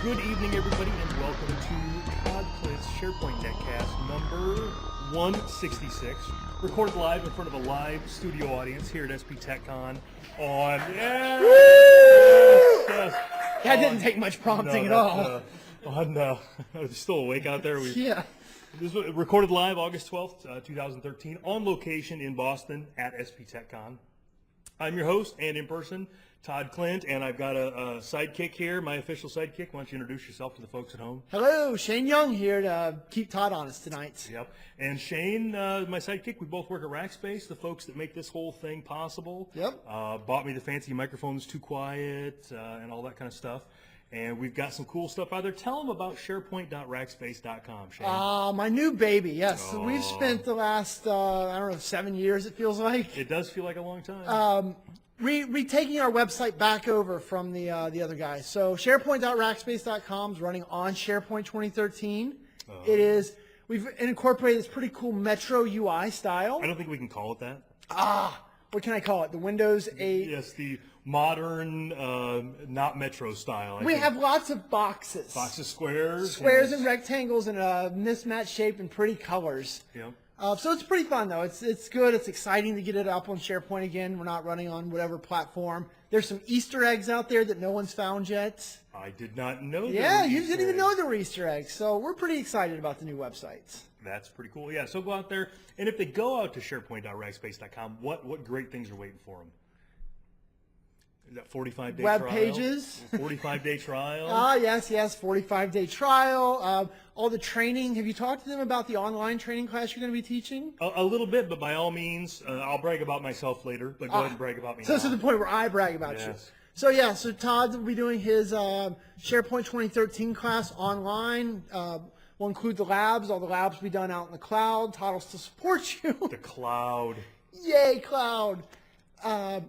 Good evening, everybody, and welcome to Todd Shan's SharePoint Netcast number 166, recorded live in front of a live studio audience here at SPTechCon on... Yes. That didn't take much prompting at all. Are they still awake out there? Yeah. This was recorded live August 12th, 2013, on location in Boston at SPTechCon. I'm your host, and in person, Todd Klindt, and I've got a sidekick here, my official sidekick. Why don't you introduce yourself to the folks at home? Hello, Shane Young here to keep Todd honest tonight. Yep. And Shane, my sidekick, we both work at Rackspace, the folks that make this whole thing possible. Yep. Bought me the fancy microphones, Too Quiet, and all that kind of stuff. And we've got some cool stuff out there. Tell them about SharePoint.Rackspace.com, Shane. My new baby, yes. So we've spent the last, 7 years, it feels like. It does feel like a long time. Retaking our website back over from the other guy. So SharePoint.Rackspace.com is running on SharePoint 2013. We've incorporated this pretty cool Metro UI style. I don't think we can call it that. What can I call it? The Windows 8. Yes, the modern, not Metro style. We have lots of boxes. Boxes, squares. Squares and rectangles in a mismatched shape and pretty colors. Yeah. So it's pretty fun, though. It's good. It's exciting to get it up on SharePoint again. We're not running on whatever platform. There's some Easter eggs out there that no one's found yet. I did not know that. Yeah, you didn't even know there were Easter eggs. So we're pretty excited about the new website. That's pretty cool. Yeah, so go out there. And if they go out to SharePoint.Rackspace.com, what great things are waiting for them? Is that 45-day trial? Web pages. 45-day trial? Yes, 45-day trial. All the training. Have you talked to them about the online training class you're going to be teaching? A little bit, but by all means, I'll brag about myself later, but go ahead and brag about me now. So this is the point where I brag about you. So Todd will be doing his SharePoint 2013 class online. We'll include the labs. All the labs will be done out in the cloud. Todd will still support you. The cloud. Yay, cloud.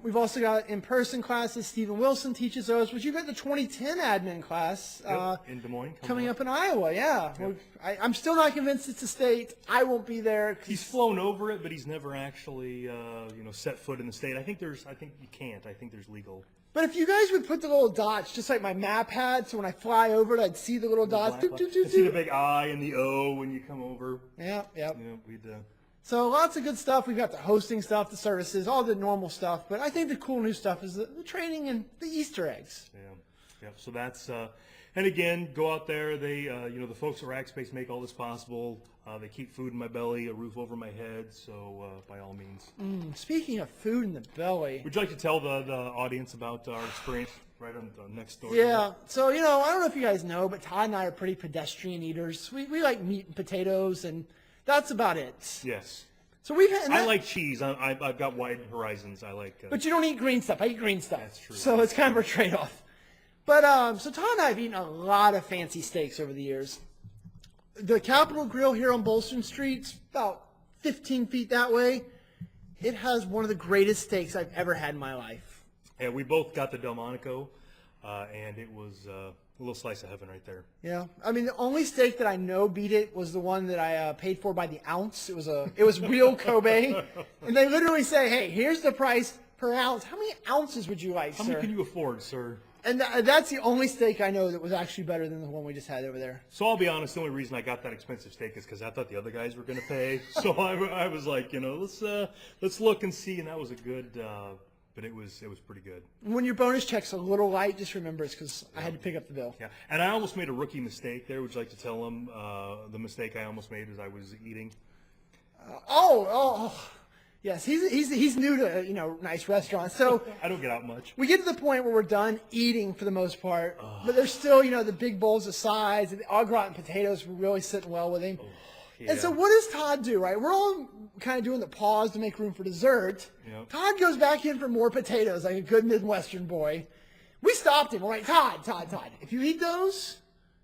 We've also got in-person classes. Stephen Wilson teaches those, but you've got the 2010 admin class in Des Moines coming up in Iowa. Yeah, yep. I'm still not convinced it's a state. I won't be there. He's flown over it, but he's never actually set foot in the state. I think you can't. I think there's legal. But if you guys would put the little dots, just like my map had, so when I fly over it, I'd see the little dots. See the big I and the O when you come over. Yeah. We'd. So lots of good stuff. We've got the hosting stuff, the services, all the normal stuff. But I think the cool new stuff is the training and the Easter eggs. Yeah. So that's, and again, go out there. They, the folks at Rackspace make all this possible. They keep food in my belly, a roof over my head. So by all means. Speaking of food in the belly. Would you like to tell the audience about our experience right on the next door? Yeah. So, I don't know if you guys know, but Todd and I are pretty pedestrian eaters. We like meat and potatoes, and that's about it. Yes. So we've had. I like cheese. I've got wide horizons. I like. But you don't eat green stuff. I eat green stuff. That's true. So it's kind of a trade-off. But so Todd and I have eaten a lot of fancy steaks over the years. The Capitol Grill here on Bolston Street, about 15 feet that way. It has one of the greatest steaks I've ever had in my life. Yeah, we both got the Delmonico, and it was a little slice of heaven right there. Yeah, I mean the only steak that I know beat it was the one that I paid for by the ounce. It was real Kobe, and they literally say, "Hey, here's the price per ounce. How many ounces would you like, sir? How many can you afford, sir?" And that's the only steak I know that was actually better than the one we just had over there. So I'll be honest, the only reason I got that expensive steak is because I thought the other guys were going to pay. So I was like, let's look and see, and that was a good. But it was pretty good. When your bonus check's a little light, just remember it's because I had to pick up the bill. Yeah, and I almost made a rookie mistake there. Would you like to tell them the mistake I almost made as I was eating? Yes, he's new to nice restaurants. So I don't get out much. We get to the point where we're done eating for the most part, but there's still the big bowls of sides and the au gratin potatoes were really sitting well with him. Yeah. And so what does Todd do, right? We're all kind of doing the pause to make room for dessert. Yep. Todd goes back in for more potatoes like a good Midwestern boy. We stopped him. We're like, Todd, if you eat those,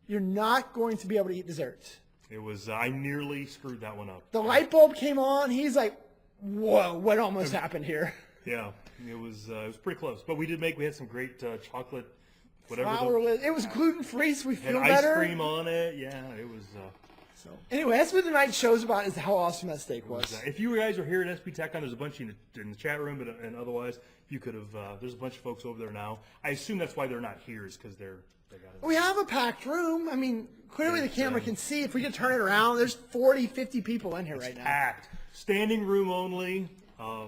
you're not going to be able to eat dessert. It was, I nearly screwed that one up. The light bulb came on. He's like, whoa, what almost happened here? Yeah, it was pretty close. But we had some great chocolate, whatever. It was gluten-free, so we feel had better. Ice cream on it. Yeah, it was... So anyway, that's what tonight's show's about, is how awesome that steak was. If you guys are here at SPTechCon, there's a bunch in the chat room, and otherwise, you could have. There's a bunch of folks over there now. I assume that's why they're not here, is because they got it. We have a packed room. I mean, clearly the camera can see. If we can turn it around, there's 40, 50 people in here right now. Packed, standing room only. Yeah.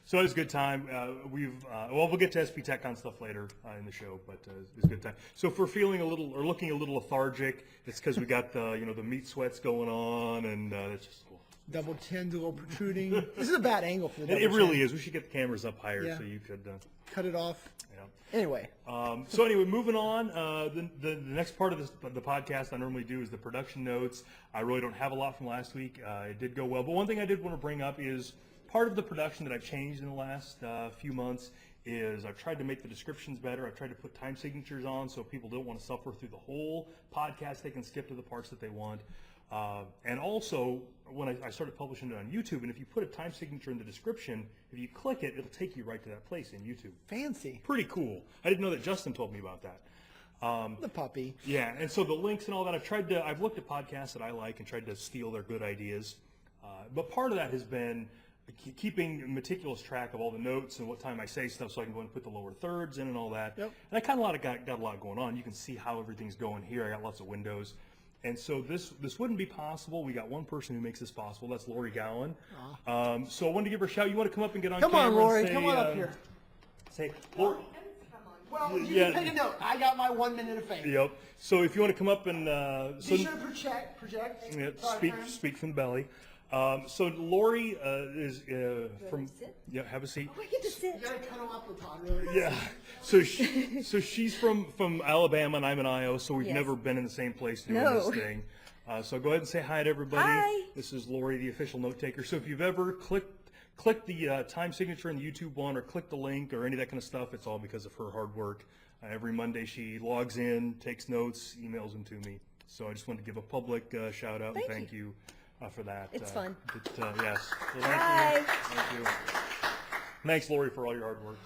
So it was a good time. We'll get to SPTechCon stuff later in the show, but it was a good time. So if we're feeling a little or looking a little lethargic, it's because we got the the meat sweats going on, and it's just. Double chins a little protruding. This is a bad angle for the double It really chin. is. We should get the cameras up higher so you could cut it off. Yeah. Anyway. So anyway, moving on. The next part of the podcast I normally do is the production notes. I really don't have a lot from last week. It did go well, but one thing I did want to bring up is part of the production that I've changed in the last few months is I've tried to make the descriptions better. I've tried to put time signatures on so people don't want to suffer through the whole podcast. They can skip to the parts that they want. And also, when I started publishing it on YouTube, and if you put a time signature in the description, if you click it, it'll take you right to that place in YouTube. Fancy. Pretty cool. I didn't know that Justin told me about that. The puppy. Yeah, and so the links and all that, I've looked at podcasts that I like and tried to steal their good ideas. But part of that has been keeping meticulous track of all the notes and what time I say stuff so I can go and put the lower thirds in and all that. Yep. And I kind of got a lot going on. You can see how everything's going here. I got lots of windows. And so this wouldn't be possible. We got one person who makes this possible. That's Lori Gowin. So I wanted to give her a shout. You want to come up and get on camera? Come on, Lori. And say, come on up here. Say, Lori. Well, you can take a note. I got my 1 minute of fame. Yep. So if you want to come up and Be sure to project. yeah, Sorry, speak from the belly. So Lori is from. Yeah, have a seat. Oh, I get to sit. You gotta cut them up with Todd, really. Yeah. So she's from Alabama and I'm in Iowa, so we've Yes. never been in the same place doing No. this thing. So go ahead and say hi to everybody. Hi. This is Lori, the official note taker. So if you've ever clicked the time signature in the YouTube one or clicked the link or any of that kind of stuff, it's all because of her hard work. Every Monday she logs in, takes notes, emails them to me. So I just wanted to give a public shout out and thank you for that. It's fun. Yes. So Hi. Thank you. Thanks, Lori, for all your hard work.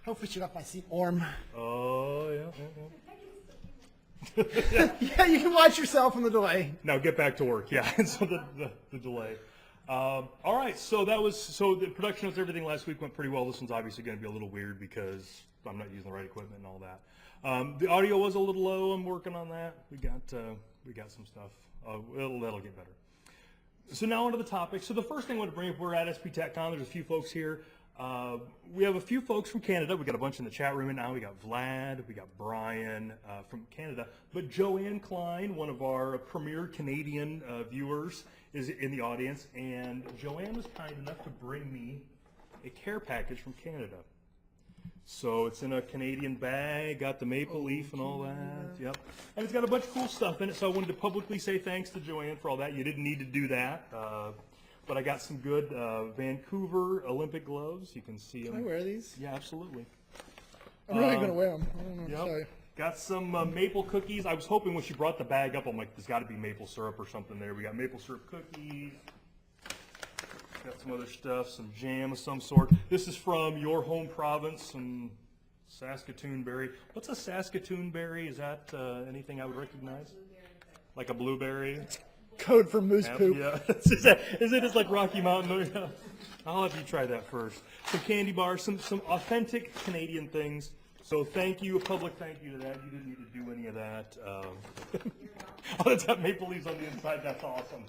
Hopefully she got my seat warm. Oh, yeah. Yeah, you can watch yourself in the delay. Now get back to work. Yeah, and so the delay. All right, so the production notes, everything last week went pretty well. This one's obviously going to be a little weird because I'm not using the right equipment and all that. The audio was a little low. I'm working on that. We got some stuff. That'll get better. So now onto the topic. So the first thing I want to bring up, we're at SPTechCon. There's a few folks here. We have a few folks from Canada. We got a bunch in the chat room now. We got Vlad, we got Brian from Canada. But Joanne Klein, one of our premier Canadian viewers, is in the audience. And Joanne was kind enough to bring me a care package from Canada. So it's in a Canadian bag, got the maple leaf and all that. Yep. And it's got a bunch of cool stuff in it. So I wanted to publicly say thanks to Joanne for all that. You didn't need to do that. But I got some good Vancouver Olympic gloves. You can see them. Can I wear these? Yeah, absolutely. I'm really going to wear them. I don't know what to Yep. tell you. Got some maple cookies. I was hoping when she brought the bag up, I'm like, there's got to be maple syrup or something there. We got maple syrup cookies. Got some other stuff, some jam of some sort. This is from your home province, some Saskatoon berry. What's a Saskatoon berry? Is that anything I would recognize? Like a blueberry? Code for moose poop. Yeah. Is it just like Rocky Mountain? I'll have you try that first. Some candy bars, some authentic Canadian things. So thank you, a public thank you to that. You didn't need to do any of that. Oh, it's got maple leaves on the inside. That's awesome.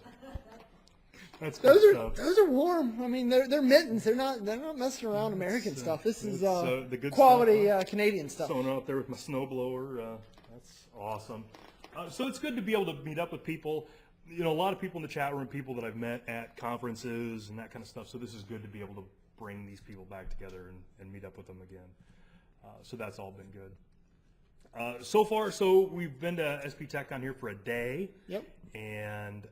That's good stuff. Those are warm. I mean, they're mittens. They're not messing around American stuff. This is the good quality stuff, huh? Canadian stuff. Someone out there with my snowblower. That's awesome. So it's good to be able to meet up with people. You know, a lot of people in the chat room, people that I've met at conferences and that kind of stuff. So this is good to be able to bring these people back together and meet up with them again. So that's all been good. So far, we've been to SPTechCon here for a day. Yep. And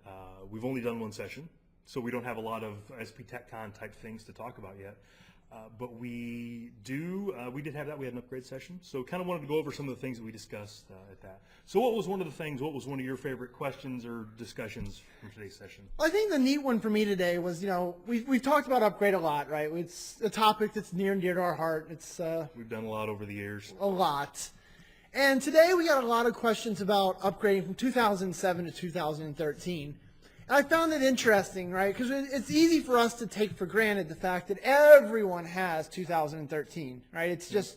we've only done one session. So we don't have a lot of SPTechCon type things to talk about yet. But we did have that. We had an upgrade session. So kind of wanted to go over some of the things that we discussed at that. So what was one of your favorite questions or discussions from today's session? I think the neat one for me today was, we've talked about upgrade a lot, right? It's a topic that's near and dear to our heart. It's We've done a lot over the years. a lot. And today we got a lot of questions about upgrading from 2007 to 2013. And I found it interesting, right? Because it's easy for us to take for granted the fact that everyone has 2013, right? It's just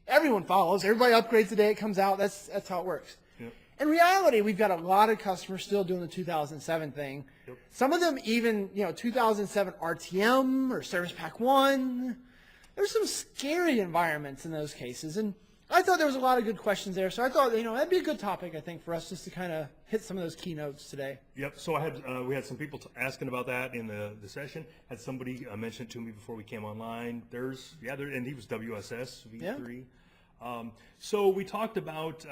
everyone follows. Everybody upgrades the day it comes out. That's how it works. Yep. In reality, we've got a lot of customers still doing the 2007 thing. Yep. Some of them even, 2007 RTM or Service Pack 1. There's some scary environments in those cases. And I thought there was a lot of good questions there. So I thought, that'd be a good topic, I think, for us just to kind of hit some of those keynotes today. Yep. So we had some people asking about that in the session. Had somebody mention it to me before we came online. And he was WSS V3. Yeah. So we talked about,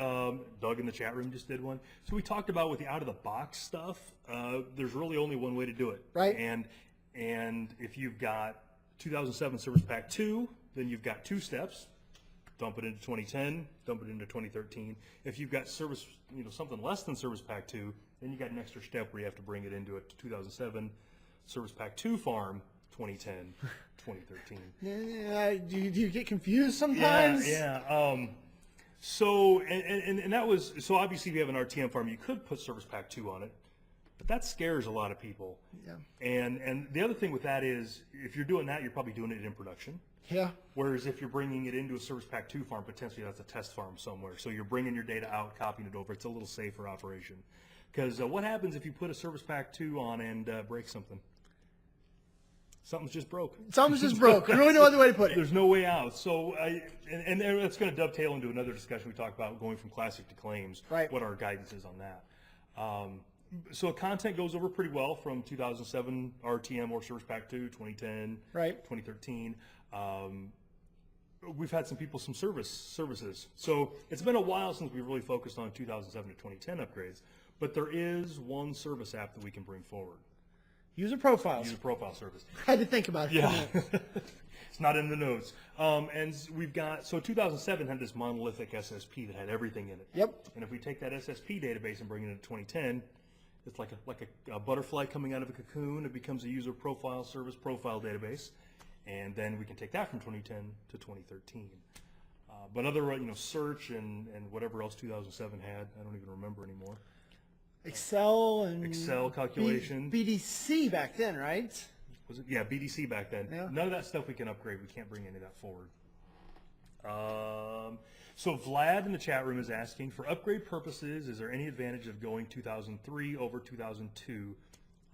Doug in the chat room just did one. So we talked about with the out-of-the-box stuff, there's really only one way to do it. Right. And if you've got 2007 Service Pack 2, then you've got 2 steps. Dump it into 2010, dump it into 2013. If you've got something less than Service Pack 2, then you got an extra step where you have to bring it into a 2007 Service Pack 2 farm, 2010, 2013. Yeah, do you get confused sometimes? Yeah. So that was, so obviously if you have an RTM farm, you could put Service Pack 2 on it, but that scares a lot of people. Yeah. And the other thing with that is, if you're doing that, you're probably doing it in production. Yeah. Whereas if you're bringing it into a Service Pack 2 farm, potentially that's a test farm somewhere. So you're bringing your data out, copying it over. It's a little safer operation. Because what happens if you put a Service Pack 2 on and break something? Something's just broke. Something's just broke. There's really no other way to put it. There's no way out. So, and that's going to dovetail into another discussion we talked about going from classic to claims. Right. What our guidance is on that. So content goes over pretty well from 2007 RTM or Service Pack 2, 2010, right. 2013. We've had some people, some services. So it's been a while since we've really focused on 2007 to 2010 upgrades, but there is one service app that we can bring forward. User profiles. User profile service. I had to think about it. Yeah. It's not in the notes. And we've got, so 2007 had this monolithic SSP that had everything in it. Yep. And if we take that SSP database and bring it into 2010, it's like a butterfly coming out of a cocoon. It becomes a user profile service profile database. And then we can take that from 2010 to 2013. But other, search and whatever else 2007 had, I don't even remember anymore. Excel calculation. BDC back then, right? Was it? Yeah, BDC back then. Yeah. None of that stuff we can upgrade. We can't bring any of that forward. So Vlad in the chat room is asking, for upgrade purposes, is there any advantage of going 2003 over 2002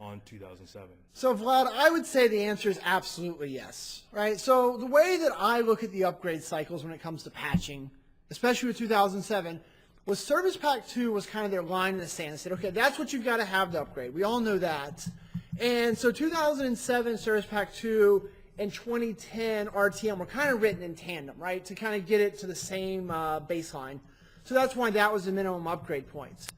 on 2007? So Vlad, I would say the answer is absolutely yes, right? So the way that I look at the upgrade cycles when it comes to patching, especially with 2007, was Service Pack 2 was kind of their line in the sand. They said, okay, that's what you've got to have to upgrade. We all know that. And so 2007 Service Pack 2 and 2010 RTM were kind of written in tandem, right, to kind of get it to the same baseline. So that's why that was the minimum upgrade points.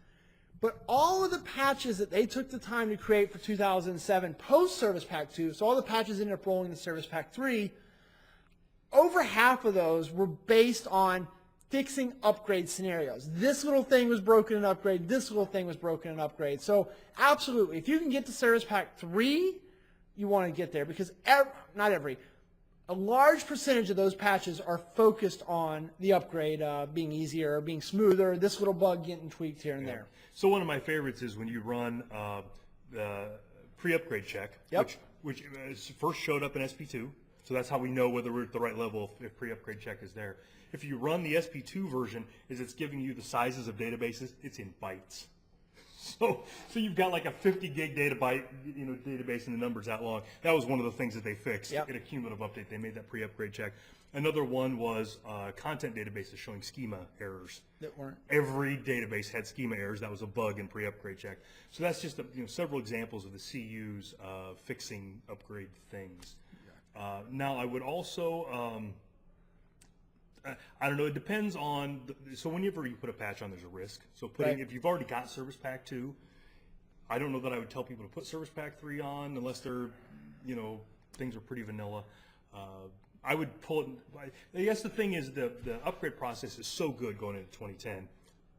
But all of the patches that they took the time to create for 2007 post Service Pack 2, so all the patches ended up rolling to Service Pack 3, over half of those were based on fixing upgrade scenarios. This little thing was broken in upgrade, this little thing was broken in upgrade. So absolutely, if you can get to Service Pack 3, you want to get there, because a large percentage of those patches are focused on the upgrade being easier, being smoother, this little bug getting tweaked here and there. So one of my favorites is when you run the pre-upgrade check, Yep. which first showed up in SP2. So that's how we know whether we're at the right level if pre-upgrade check is there. If you run the SP2 version, it's giving you the sizes of databases. It's in bytes. So you've got like a 50 gig database and the number's that long. That was one of the things that they fixed in a cumulative update. They made that pre-upgrade check. Another one was content databases showing schema errors. That weren't. Every database had schema errors. That was a bug in pre-upgrade check. So that's just several examples of the CUs fixing upgrade things. Now I would also, I don't know, it depends on, so whenever you put a patch on, there's a risk. So if you've already got Service Pack 2, I don't know that I would tell people to put Service Pack 3 on unless they're, things are pretty vanilla. I would pull it, I guess the thing is the upgrade process is so good going into 2010.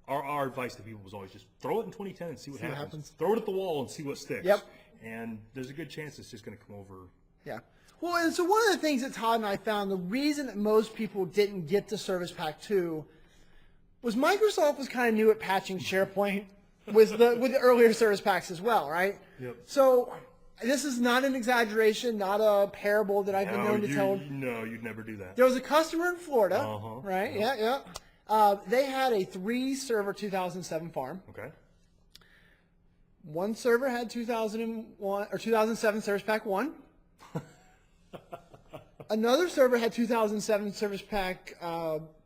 Our advice to people was always just throw it in 2010 and see what happens. Throw it at the wall and see what sticks. Yep. And there's a good chance it's just going to come over. Yeah. Well, and so one of the things that Todd and I found, the reason that most people didn't get to Service Pack 2 was Microsoft was kind of new at patching SharePoint with the earlier service packs as well, right? Yep. So this is not an exaggeration, not a parable that I've been known to tell. No, you'd never do that. There was a customer in Florida, right? Uh-huh. Yeah. They had a 3-server 2007 farm. Okay. One server had 2001 or 2007 Service Pack 1. Another server had 2007 Service Pack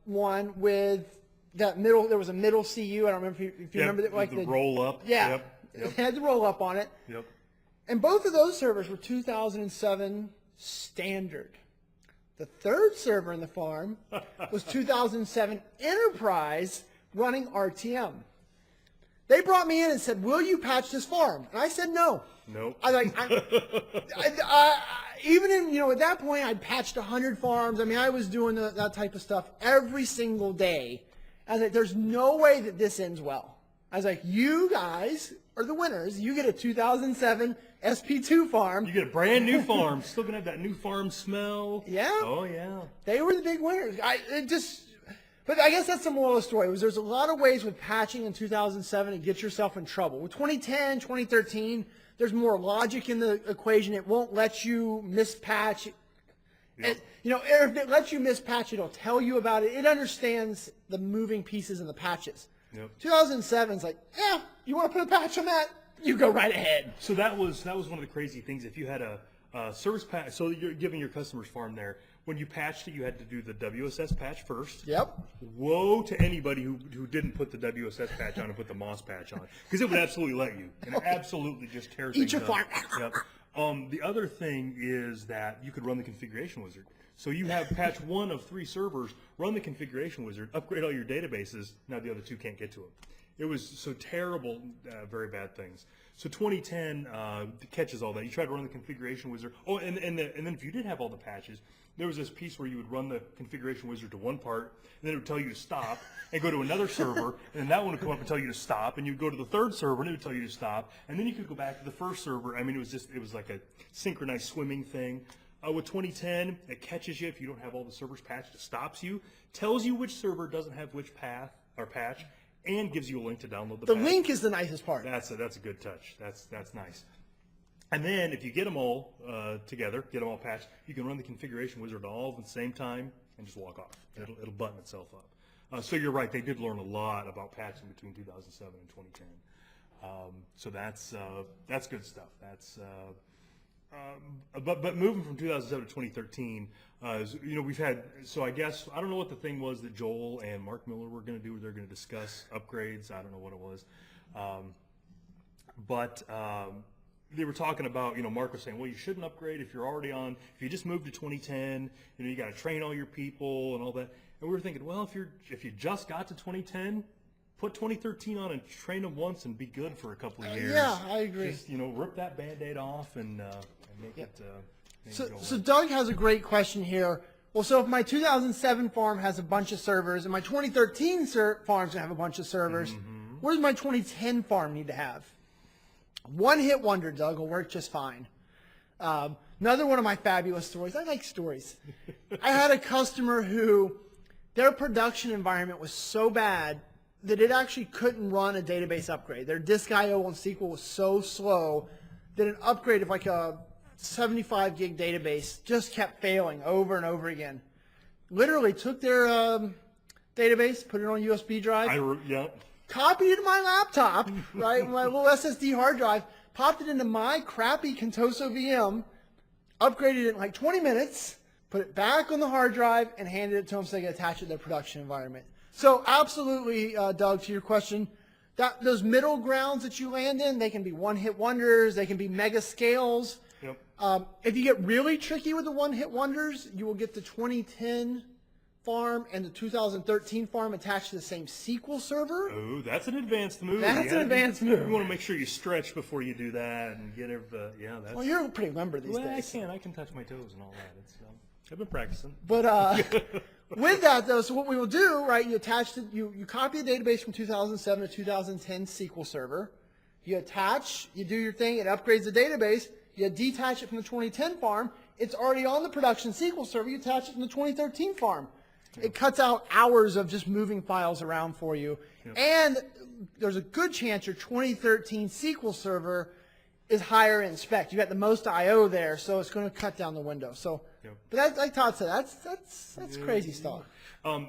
1 with that middle. There was a middle CU. I don't remember if you remember that, like the roll up. Yeah, Yep. it had the roll up on it. Yep. And both of those servers were 2007 standard. The third server in the farm was 2007 Enterprise running RTM. They brought me in and said, "Will you patch this farm?" And I said, "No." Nope. I like, even in at that point, I'd patched 100 farms. I mean, I was doing that type of stuff every single day. I was like, "There's no way that this ends well." I was like, "You guys are the winners. You get a 2007 SP2 farm. You get a brand new farm. Still gonna have that new farm smell. Yeah. Oh yeah. They were the big winners." But I guess that's the moral of the story. There's a lot of ways with patching in 2007 to get yourself in trouble. With 2010, 2013, there's more logic in the equation. It won't let you mispatch. Yep. If it lets you mispatch, it'll tell you about it. It understands the moving pieces in the patches. Yep. 2007 is like, yeah, you want to put a patch on that? You go right ahead. So that was one of the crazy things. If you had a service patch, so you're giving your customers farm there. When you patched it, you had to do the WSS patch first. Yep. Woe to anybody who didn't put the WSS patch on and put the MOS patch on, because it would absolutely let you, and it absolutely just tears Eat things your up. farm. Yep. The other thing is that you could run the configuration wizard. So you have patch 1 of 3 servers, run the configuration wizard, upgrade all your databases. Now the other 2 can't get to them. It was so terrible, very bad things. So 2010 catches all that. You try to run the configuration wizard. Oh, and then if you did have all the patches, there was this piece where you would run the configuration wizard to one part, and then it would tell you to stop, and go to another server, and then that one would come up and tell you to stop, and you'd go to the third server, and it would tell you to stop, and then you could go back to the first server. I mean, it was like a synchronized swimming thing. With 2010, it catches you if you don't have all the servers patched. It stops you, tells you which server doesn't have which path or patch, and gives you a link to download the patch. The link is the nicest part. That's a good touch. That's nice. And then if you get them all together, get them all patched, you can run the configuration wizard all at the same time and just walk off. It'll button itself up. So you're right. They did learn a lot about patching between 2007 and 2010. So that's good stuff. But moving from 2007 to 2013, we've had, so I guess, I don't know what the thing was that Joel and Mark Miller were going to do. They're going to discuss upgrades. I don't know what it was. But they were talking about, Mark was saying, well, you shouldn't upgrade if you're already on, if you just moved to 2010, you got to train all your people and all that. And we were thinking, well, if you just got to 2010, put 2013 on and train them once and be good for a couple of years. Yeah, I agree. Just, rip that Band-Aid off and make it go So Doug has a great question here. Well, so if my 2007 farm has a bunch of servers and my 2013 farm's going to have a bunch of servers, what does my 2010 farm need to have? One-hit wonder, Doug, will work just fine. Another one of my fabulous stories. I like stories. I had a customer who their production environment was so bad that it actually couldn't run a database upgrade. Their disk I/O on SQL was so slow that an upgrade of like a 75 gig database just kept failing over and over again. Literally took their database, put it on a USB drive, copied it to my laptop, right, my little SSD hard drive, popped it into my crappy Contoso VM, upgraded it in like 20 minutes, put it back on the hard drive, and handed it to them so they could attach it to their production environment. So absolutely, Doug, to your question, those middle grounds that you land in, they can be one-hit wonders, they can be mega scales. Yep. If you get really tricky with the one-hit wonders, you will get the 2010 farm and the 2013 farm attached to the same SQL server. Oh, that's an advanced move. That's an advanced move. You want to make sure you stretch before you do that and get every, that's... Well, you're pretty limber these days. I can touch my toes and all that. I've been practicing. But with that, though, so what we will do, right, you attach you copy the database from 2007 to 2010 SQL server. You attach, you do your thing, it upgrades the database. You detach it from the 2010 farm. It's already on the production SQL server. You attach it from the 2013 farm. It cuts out hours of just moving files around for you. Yep. And there's a good chance your 2013 SQL Server is higher in spec. You got the most I/O there, so it's going to cut down the window. So, but that's, like Todd said, that's crazy stuff.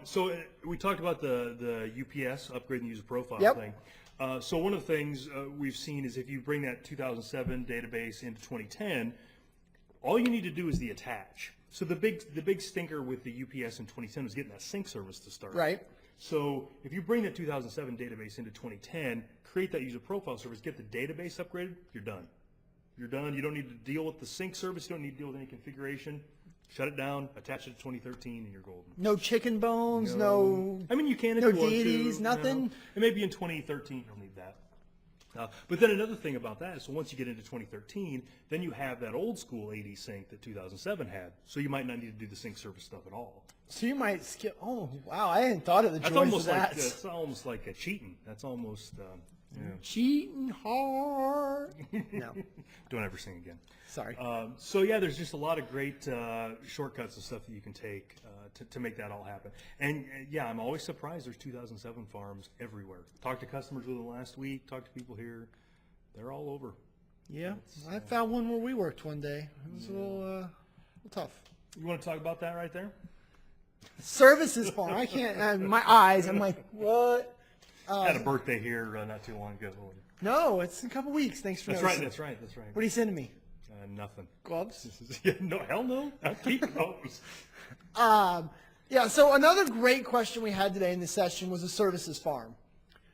So we talked about the UPS upgrade and user profile thing. So one of the things we've seen is if you bring that 2007 database into 2010, all you need to do is the attach. So the big stinker with the UPS in 2010 was getting that sync service to start. Right. So if you bring that 2007 database into 2010, create that user profile service, get the database upgraded, you're done. You're done. You don't need to deal with the sync service. You don't need to deal with any configuration. Shut it down, attach it to 2013, and you're golden. No chicken bones, no. I mean, you can if no you want to. deities, nothing. And maybe in 2013 you'll need that. But then another thing about that is, so once you get into 2013, then you have that old school AD sync that 2007 had. So you might not need to do the sync service stuff at all. So you might skip. Oh wow, I hadn't thought of the joys of that. It's almost like a cheating. That's almost cheating hard. No, don't ever sing again. Sorry. So yeah, there's just a lot of great shortcuts and stuff that you can take to make that all happen. And yeah, I'm always surprised there's 2007 farms everywhere. Talked to customers with them last week. Talked to people here. They're all over. Yeah, I found one where we worked one day. It was a little tough. You want to talk about that right there? Services farm. I can't. My eyes. I'm like, what? Had a birthday here not too long ago. No, it's in a couple weeks. Thanks for noticing. That's right. What are you sending me? Nothing. Gloves? No, hell no. I'll keep those. Yeah, so another great question we had today in this session was a services farm.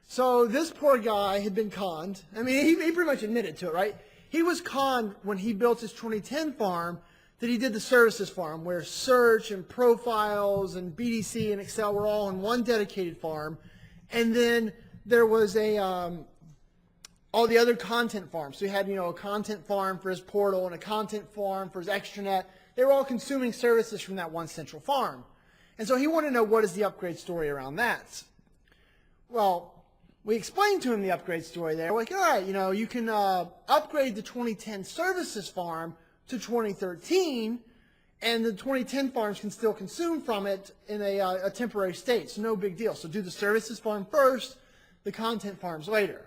So this poor guy had been conned. I mean, he pretty much admitted to it, right? He was conned when he built his 2010 farm that he did the services farm where search and profiles and BDC and Excel were all in one dedicated farm. And then there was all the other content farms. So he had, a content farm for his portal and a content farm for his extranet. They were all consuming services from that one central farm. And so he wanted to know, what is the upgrade story around that? Well, we explained to him the upgrade story there. We're like, all right, you can upgrade the 2010 services farm to 2013, and the 2010 farms can still consume from it in a temporary state. So no big deal. So do the services farm first, the content farms later.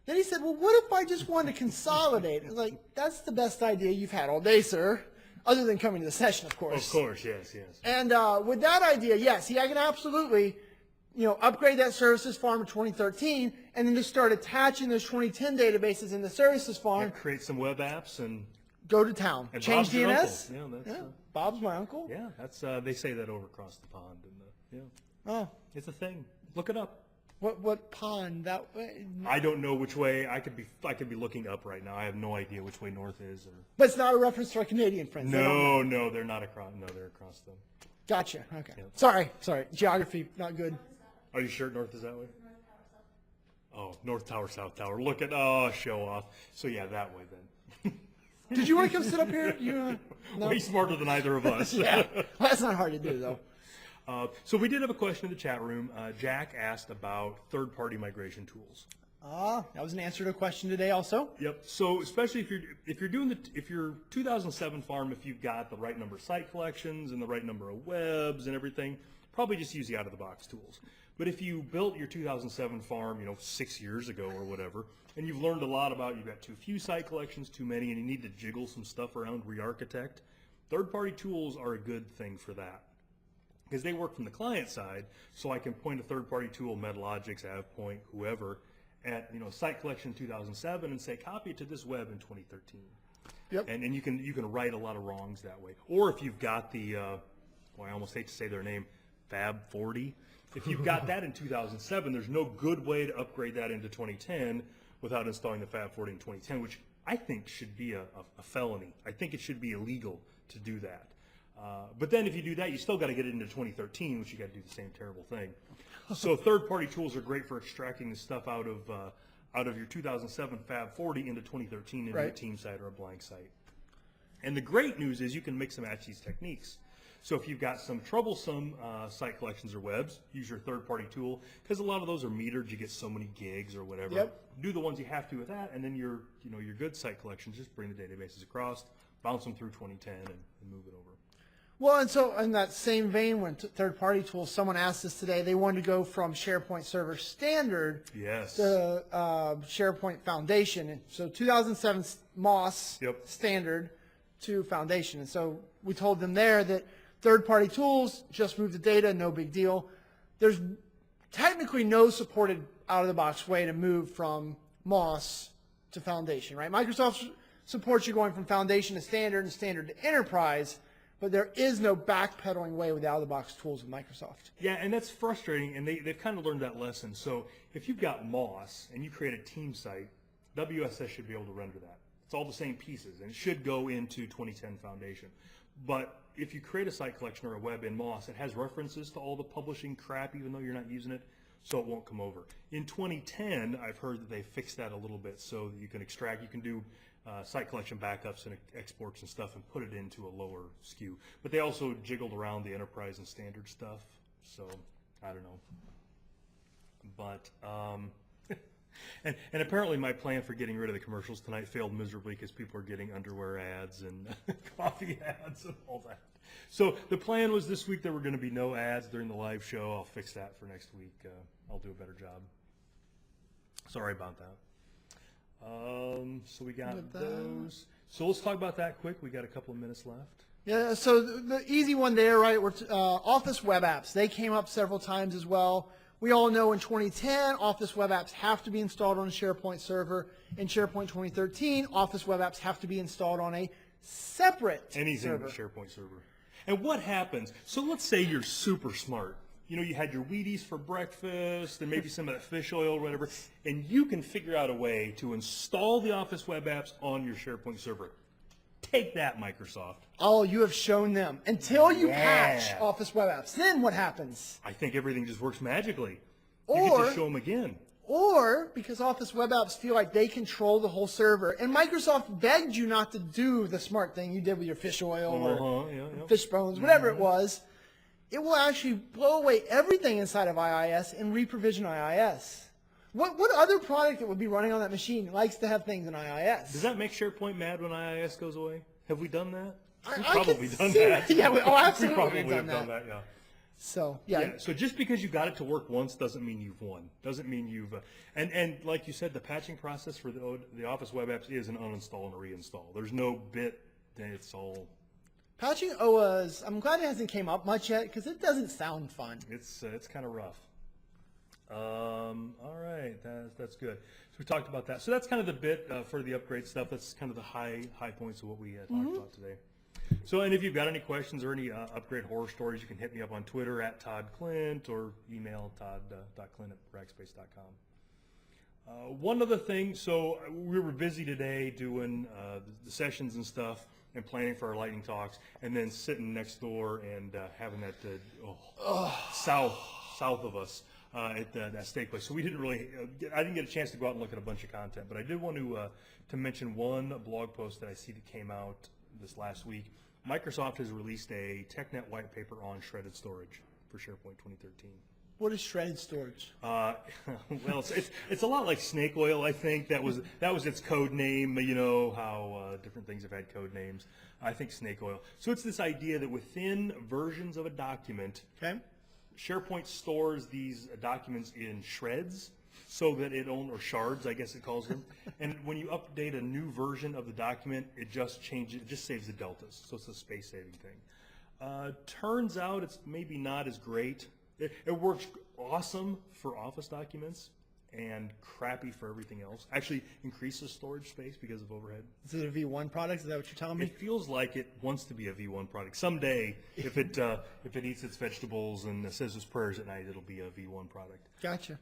Then he said, well, what if I just wanted to consolidate? I was like, that's the best idea you've had all day, sir, other than coming to the session, of course. Of course, yes. And with that idea, yes, he can absolutely, upgrade that services farm in 2013 and then just start attaching those 2010 databases in the services farm. Yeah, create some web apps and go to town. And change Bob's your DNS. uncle. Yeah, that's, Bob's my uncle. Yeah, that's they say that over across the pond. Oh, it's a thing. Look it up. What pond? That way? I don't know which way. I could be looking up right now. I have no idea which way north is. But it's not a reference to our Canadian friends. No, they're not across. No, they're across them. Gotcha. Okay. Yeah. Sorry. Geography not good. Are you sure north is that way? Oh, North Tower, South Tower. Look at show off. So yeah, that way then. Did you want to come sit up here? You no? Way smarter than either of us. Yeah, well, that's not hard to do though. So we did have a question in the chat room. Jack asked about third-party migration tools. That was an answer to a question today also. Yep. So especially if you're doing if your 2007 farm, if you've got the right number of site collections and the right number of webs and everything, probably just use the out-of-the-box tools. But if you built your 2007 farm, 6 years ago or whatever, and you've learned a lot about you've got too few site collections, too many, and you need to jiggle some stuff around, re-architect, third-party tools are a good thing for that. Because they work from the client side, so I can point a third-party tool, MetaLogix, AvePoint, whoever, at site collection 2007 and say copy it to this web in 2013. Yep. And you can right a lot of wrongs that way. Or if you've got the, I almost hate to say their name, Fab 40. If you've got that in 2007, there's no good way to upgrade that into 2010 without installing the Fab 40 in 2010, which I think should be a felony. I think it should be illegal to do that. But then if you do that, you still got to get it into 2013, which you got to do the same terrible thing. So third-party tools are great for extracting the stuff out of your 2007 Fab 40 into 2013 into a team site or a blank site. And the great news is you can mix and match these techniques. So if you've got some troublesome site collections or webs, use your third-party tool, because a lot of those are metered. You get so many gigs or whatever. Yep. Do the ones you have to with that, and then your good site collections, just bring the databases across, bounce them through 2010, and move it over. Well, and so in that same vein, when third-party tools, someone asked us today, they wanted to go from SharePoint Server Standard Yes. to SharePoint Foundation. And so 2007 MOS Standard to Foundation. And so we told them there that third-party tools, just move the data, no big deal. There's technically no supported out-of-the-box way to move from MOS to Foundation, right? Microsoft supports you going from Foundation to Standard and Standard to Enterprise, but there is no backpedaling way with out-of-the-box tools with Microsoft. Yeah, and that's frustrating, and they've kind of learned that lesson. So if you've got MOS and you create a team site, WSS should be able to render that. It's all the same pieces, and it should go into 2010 Foundation. But if you create a site collection or a web in MOS, it has references to all the publishing crap, even though you're not using it, so it won't come over. In 2010, I've heard that they fixed that a little bit so that you can extract, you can do site collection backups and exports and stuff and put it into a lower SKU. But they also jiggled around the enterprise and standard stuff, so I don't know. But, and apparently my plan for getting rid of the commercials tonight failed miserably because people are getting underwear ads and coffee ads and all that. So the plan was this week there were going to be no ads during the live show. I'll fix that for next week. I'll do a better job. Sorry about that. So we got those. So let's talk about that quick. We got a couple of minutes left. Yeah, so the easy one there, right? Office web apps. They came up several times as well. We all know in 2010, Office web apps have to be installed on a SharePoint server. In SharePoint 2013, Office web apps have to be installed on a separate server. But SharePoint server. And what happens? So let's say you're super smart. You know, you had your Wheaties for breakfast and maybe some of that fish oil or whatever, and you can figure out a way to install the Office web apps on your SharePoint server. Take that, Microsoft. Oh, you have shown them. Until you patch Office web apps, then what happens? I think everything just works magically. You get to show them again. Or because Office web apps feel like they control the whole server, and Microsoft begged you not to do the smart thing you did with your fish oil or fish bones, whatever it was, it will actually blow away everything inside of IIS and re-provision IIS. What other product that would be running on that machine likes to have things in IIS? Does that make SharePoint mad when IIS goes away? Have we done that? We've I probably done that. that. Yeah, absolutely. We probably have done that, yeah. So, yeah. So just because you got it to work once doesn't mean you've won. Doesn't mean you've... and like you said, the patching process for the Office web apps is an uninstall and a reinstall. There's no bit that it's all... Patching OAs, I'm glad it hasn't came up much yet because it doesn't sound fun. It's kind of rough. All right, that's good. So we talked about that. So that's kind of the bit for the upgrade stuff. That's kind of the high points of what we talked about today. So, and if you've got any questions or any upgrade horror stories, you can hit me up on Twitter at Todd Klindt or email todd.klindt@rackspace.com. One other thing, so we were busy today doing the sessions and stuff and planning for our lightning talks, and then sitting next door and having that south of us at that steak place. So we didn't really, I didn't get a chance to go out and look at a bunch of content, but I did want to mention one blog post that I see that came out this last week. Microsoft has released a Technet white paper on shredded storage for SharePoint 2013. What is shredded storage? Well, it's a lot like snake oil. I think that was its code name. You know how different things have had code names. I think snake oil. So it's this idea that within versions of a document, SharePoint stores these documents in shreds, so that or shards, I guess it calls them. And when you update a new version of the document, it just changes. It just saves the deltas. So it's a space-saving thing. Turns out it's maybe not as great. It works awesome for Office documents and crappy for everything else. Actually increases storage space because of overhead. Is it a V1 product? Is that what you're telling me? It feels like it wants to be a V1 product. Someday, if it eats its vegetables and says its prayers at night, it'll be a V1 product. Gotcha.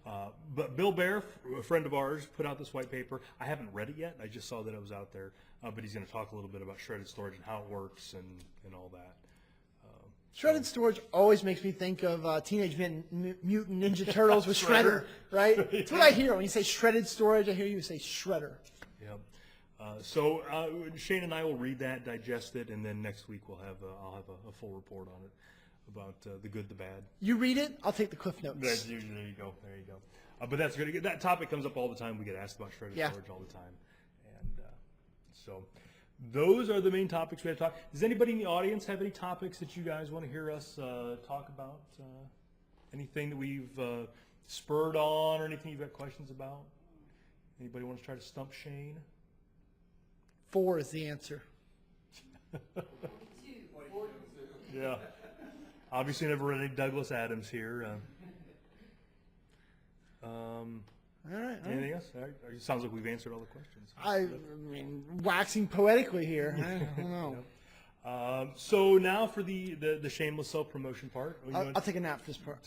But Bill Baer, a friend of ours, put out this white paper. I haven't read it yet. I just saw that it was out there. But he's going to talk a little bit about shredded storage and how it works and all that. Shredded storage always makes me think of Teenage Mutant Ninja Turtles with Shredder, right? That's what I hear when you say shredded storage. I hear you say Shredder. Yep. So Shane and I will read that, digest it, and then next week I'll have a full report on it about the good, the bad. You read it, I'll take the cliff notes. There you go. But that's good. That topic comes up all the time. We get asked about shredded storage all the time, and so. those are the main topics we have to talk. Does anybody in the audience have any topics that you guys want to hear us talk about? Anything that we've spurred on or anything you've got questions about? Anybody want to try to stump Shane? 4 is the answer. Yeah. Obviously never read any Douglas Adams here. All right. Anything else? All right. It sounds like we've answered all the questions. I mean, waxing poetically here. I don't know. So now for the shameless self-promotion part. I'll take a nap for this part.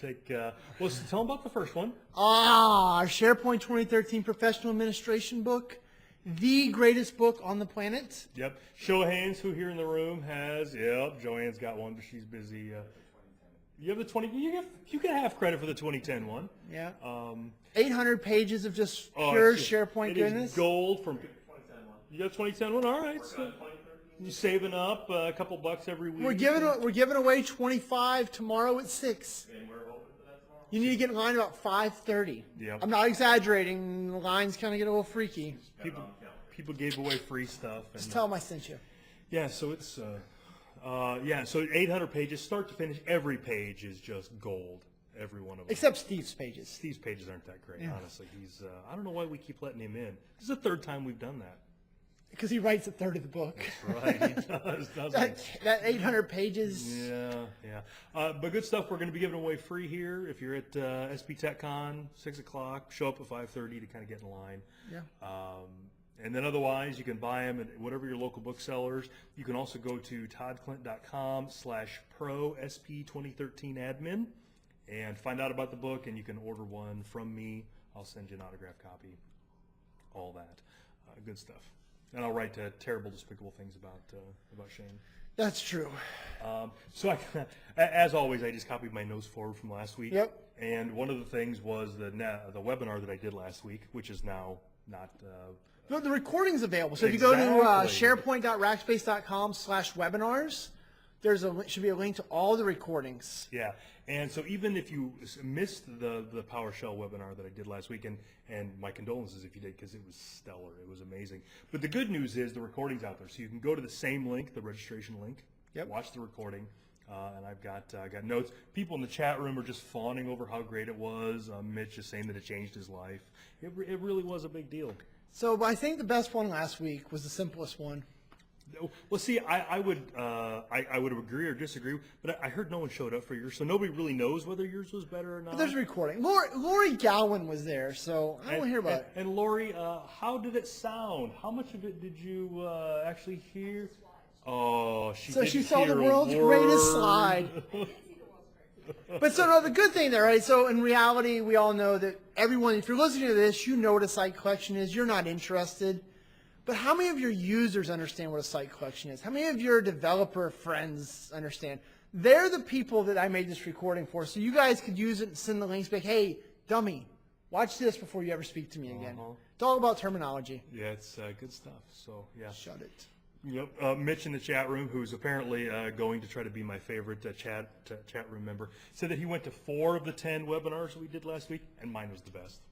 Well, so tell them about the first one. Our SharePoint 2013 Professional Administration book. The greatest book on the planet. Yep. Show of hands, who here in the room has? Yep. Joanne's got one, but she's busy. You have the 20. You can have credit for the 2010 one. Yeah. 800 pages of just pure SharePoint goodness. Is gold from 2010 one. You got 2010 one. All right. So you're saving up a couple bucks every week. We're giving away 25 tomorrow at 6. And we're hoping for that tomorrow. You need to get in line about 5:30. Yep. I'm not exaggerating. The lines kind of get a little freaky. People gave away free stuff. Just tell them I sent you. Yeah. So it's so 800 pages, start to finish. Every page is just gold. Every one of them. Except Steve's pages. Steve's pages aren't that great, honestly. He's I don't know why we keep letting him in. This is the 3rd time we've done that. Because he writes a third of the book. That's right, he does, doesn't he? That 800 pages. Yeah. But good stuff. We're going to be giving away free here. If you're at SPTechCon, 6 o'clock, show up at 5:30 to kind of get in line. Yeah. And then otherwise, you can buy them at whatever your local booksellers. You can also go to toddklindt.com/pro SP2013 admin and find out about the book, and you can order one from me. I'll send you an autographed copy. All that. Good stuff. And I'll write terrible, despicable things about Shane. That's true. So as always, I just copied my notes forward from last week. Yep. And one of the things was the webinar that I did last week, which is now not... No, the recording's available. So if you go to sharepoint.rackspace.com/webinars, should be a link to all the recordings. Yeah. And so even if you missed the PowerShell webinar that I did last week, and my condolences if you did, because it was stellar. It was amazing. But the good news is the recording's out there. So you can go to the same link, the registration link, watch the recording, and I've got notes. People in the chat room are just fawning over how great it was. Mitch is saying that it changed his life. It really was a big deal. So I think the best one last week was the simplest one. Well, see, I would agree or disagree, but I heard no one showed up for yours, so nobody really knows whether yours was better or not. But there's a recording. Lori Gowin was there, so I don't want to hear about it. And Lori, how did it sound? How much of it did you actually hear? Oh, she saw the world's greatest slide. But so no, the good thing there, right? So in reality, we all know that everyone, if you're listening to this, you know what a site collection is. You're not interested. But how many of your users understand what a site collection is? How many of your developer friends understand? They're the people that I made this recording for. So you guys could use it and send the links back. Hey, dummy, watch this before you ever speak to me again. It's all about terminology. Yeah, it's good stuff. So yeah. Shut it. Yep. Mitch in the chat room, who's apparently going to try to be my favorite chat room member, said that he went to 4 of the 10 webinars that we did last week, and mine was the best.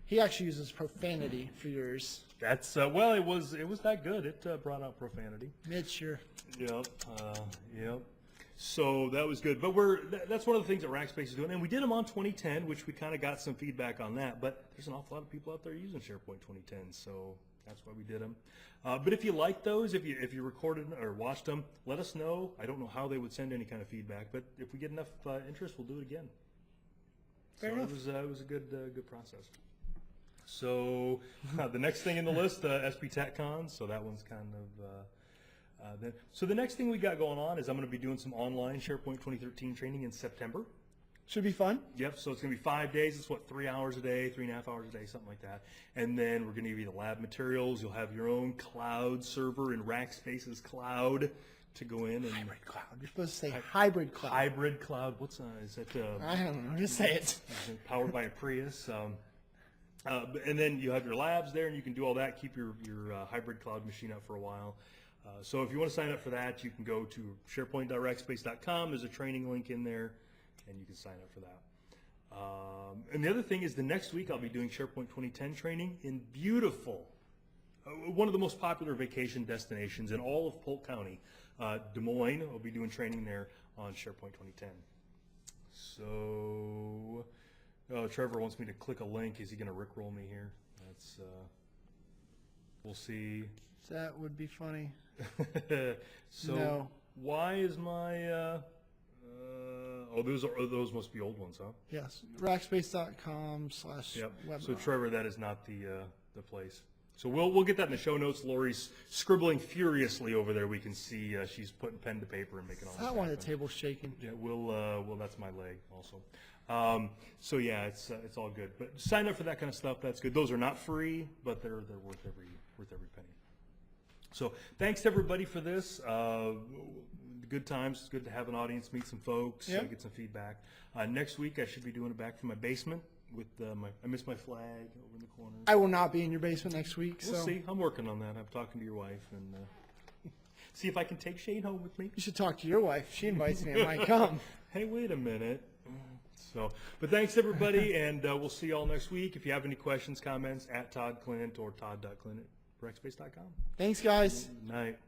He actually uses profanity for yours. That's well, it was that good. It brought out profanity. Mitch, you're. Yep. So that was good. But that's one of the things that Rackspace is doing, and we did them on 2010, which we kind of got some feedback on that. But there's an awful lot of people out there using SharePoint 2010, so that's why we did them. But if you like those, if you recorded or watched them, let us know. I don't know how they would send any kind of feedback, but if we get enough interest, we'll do it again. Fair enough. It was a good process. So the next thing in the list, SPTechCon. So that one's kind of So the next thing we got going on is I'm going to be doing some online SharePoint 2013 training in September. Should be fun. Yep. So it's going to be 5 days. It's 3 hours a day, 3.5 hours a day, something like that. And then we're going to give you the lab materials. You'll have your own cloud server in Rackspace's cloud to go in and hybrid cloud. You're supposed to say hybrid cloud. Hybrid cloud. What's is that? I don't know. Just say it. Powered by a Prius. And then you have your labs there, and you can do all that. Keep your hybrid cloud machine up for a while. So if you want to sign up for that, you can go to sharepoint.rackspace.com. There's a training link in there, and you can sign up for that. And the other thing is the next week I'll be doing SharePoint 2010 training in beautiful, one of the most popular vacation destinations in all of Polk County. Des Moines will be doing training there on SharePoint 2010. So, Trevor wants me to click a link. Is he going to rickroll me here? That's, we'll see. That would be funny. So, No. why is my, those must be old ones, huh? Yes. Rackspace.com/webinars. Yep. So Trevor, that is not the place. So we'll get that in the show notes. Lori's scribbling furiously over there. We can see she's putting pen to paper and making all this That one, the happen. table's shaking. Yeah, well, that's my leg also. So yeah, it's all good. But sign up for that kind of stuff. That's good. Those are not free, but they're worth every penny. So thanks everybody for this. Good times. It's good to have an audience, meet some folks, Yep. get some feedback. Next week I should be doing it back from my basement with I missed my flag over in the corner. I will not be in your basement next week. We'll so see. I'm working on that. I'm talking to your wife and see if I can take Shane home with me. You should talk to your wife. She invites me. I might come. Hey, wait a minute. So, but thanks everybody, and we'll see you all next week. If you have any questions, comments, at Todd Klindt or todd.klindt@rackspace.com. Thanks, guys. Good night.